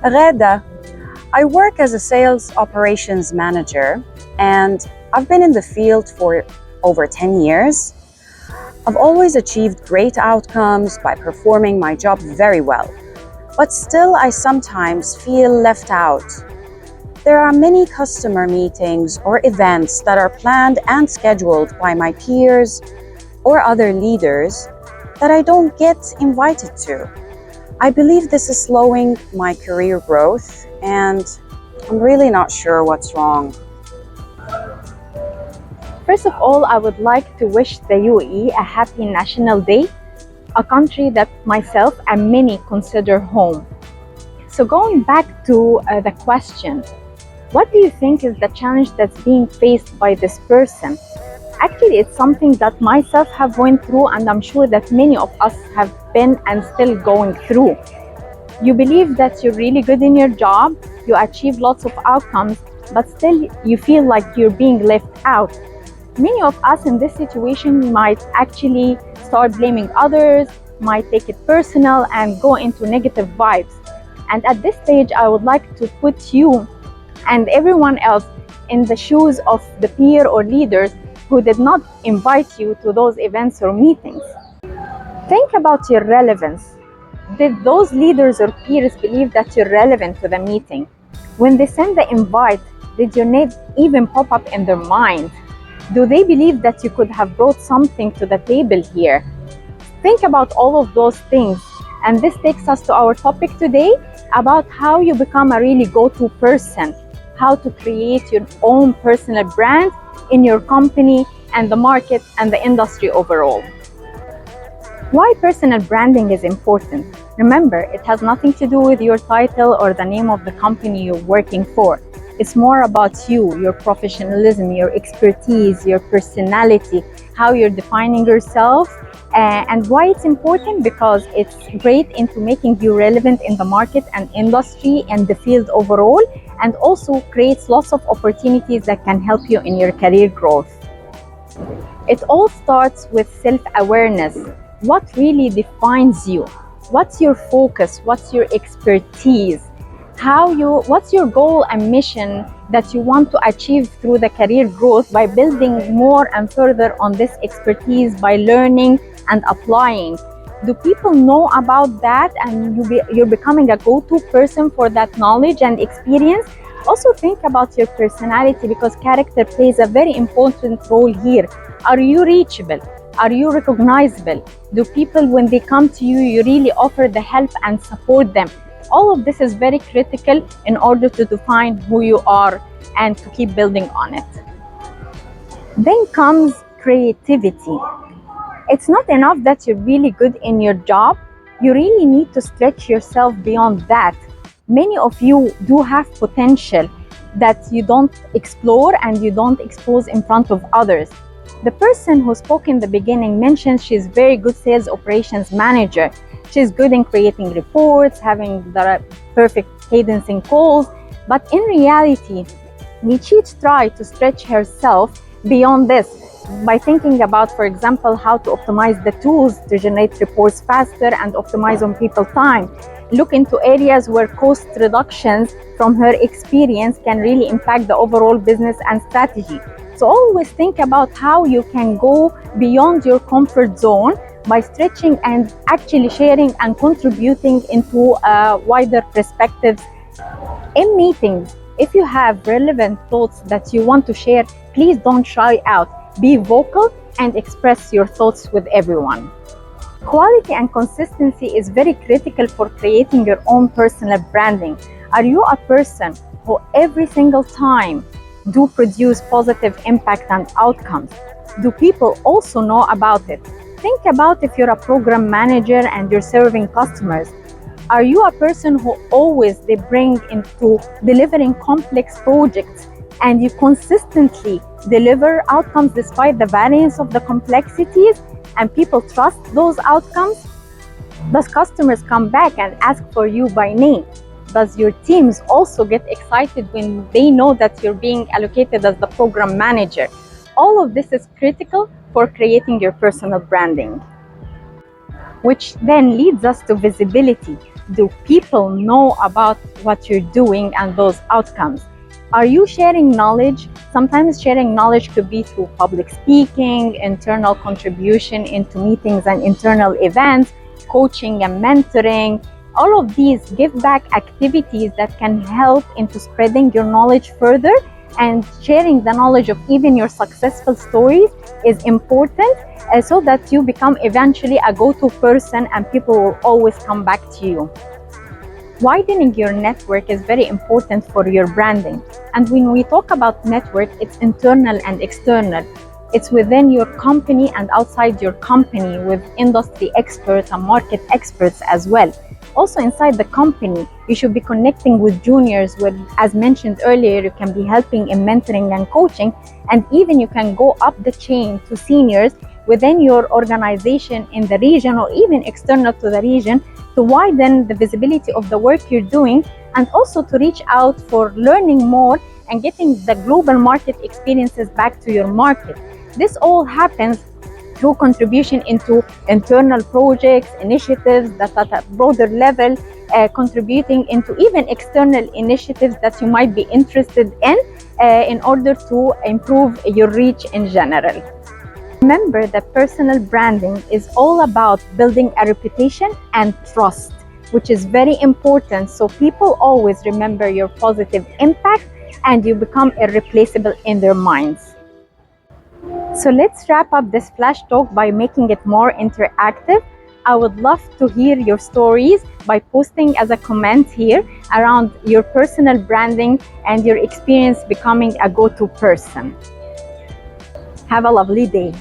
Reda, I work as a sales operations manager and I've been in the field for over 10 years. I've always achieved great outcomes by performing my job very well, but still I sometimes feel left out. There are many customer meetings or events that are planned and scheduled by my peers or other leaders that I don't get invited to. I believe this is slowing my career growth and I'm really not sure what's wrong. First of all, I would like to wish the UAE a happy National Day, a country that myself and many consider home. So going back to the question, what do you think is the challenge that's being faced by this person? Actually, it's something that myself have went through, and I'm sure that many of us have been and still going through. You believe that you're really good in your job, you achieve lots of outcomes, but still you feel like you're being left out. Many of us in this situation might actually start blaming others, might take it personal and go into negative vibes. And at this stage, I would like to put you and everyone else in the shoes of the peer or leaders who did not invite you to those events or meetings. Think about your relevance. Did those leaders or peers believe that you're relevant to the meeting? When they send the invite, did your name even pop up in their mind? Do they believe that you could have brought something to the table here? Think about all of those things. And this takes us to our topic today about how you become a really go-to person, how to create your own personal brand in your company and the market and the industry overall. Why personal branding is important? Remember, it has nothing to do with your title or the name of the company you're working for. It's more about you, your professionalism, your expertise, your personality, how you're defining yourself. And why it's important? Because it's great into making you relevant in the market and industry and the field overall, and also creates lots of opportunities that can help you in your career growth. It all starts with self-awareness. What really defines you? What's your focus? What's your expertise? What's your goal and mission that you want to achieve through the career growth by building more and further on this expertise by learning and applying? Do people know about that and you're becoming a go-to person for that knowledge and experience? Also think about your personality, because character plays a very important role here. Are you reachable? Are you recognizable? Do people, when they come to you, you really offer the help and support them? All of this is very critical in order to define who you are and to keep building on it. Then comes creativity. It's not enough that you're really good in your job. You really need to stretch yourself beyond that. Many of you do have potential that you don't explore and you don't expose in front of others. The person who spoke in the beginning mentioned she's very good sales operations manager. She's good in creating reports, having the perfect cadence in calls. But in reality, did she try to stretch herself beyond this by thinking about, for example, how to optimize the tools to generate reports faster and optimize on people time? Look into areas where cost reductions from her experience can really impact the overall business and strategy. So always think about how you can go beyond your comfort zone by stretching and actually sharing and contributing into wider perspectives. In meetings, if you have relevant thoughts that you want to share, please don't shy out. Be vocal and express your thoughts with everyone. Quality and consistency is very critical for creating your own personal branding. Are you a person who every single time do produce positive impact and outcomes? Do people also know about it? Think about if you're a program manager and you're serving customers. Are you a person who always they bring into delivering complex projects and you consistently deliver outcomes despite the variance of the complexities and people trust those outcomes? Does customers come back and ask for you by name? Does your teams also get excited when they know that you're being allocated as the program manager? All of this is critical for creating your personal branding. Which then leads us to visibility. do people know about what you're doing and those outcomes? Are you sharing knowledge? Sometimes sharing knowledge could be through public speaking, internal contribution into meetings and internal events, coaching and mentoring. All of these give back activities that can help into spreading your knowledge further, and sharing the knowledge of even your successful stories is important, so that you become eventually a go-to person and people will always come back to you. Widening your network is very important for your branding. And when we talk about network, it's internal and external. It's within your company and outside your company with industry experts and market experts as well. Also inside the company, you should be connecting with juniors with, as mentioned earlier, you can be helping in mentoring and coaching, and even you can go up the chain to seniors within your organization in the region or even external to the region, to widen the visibility of the work you're doing, and also to reach out for learning more and getting the global market experiences back to your market. This all happens through contribution into internal projects, initiatives that at a broader level, contributing into even external initiatives that you might be interested in order to improve your reach in general. Remember that personal branding is all about building a reputation and trust, which is very important, so people always remember your positive impact and you become irreplaceable in their minds. So let's wrap up this flash talk by making it more interactive. I would love to hear your stories by posting as a comment here around your personal branding and your experience becoming a go-to person. Have a lovely day.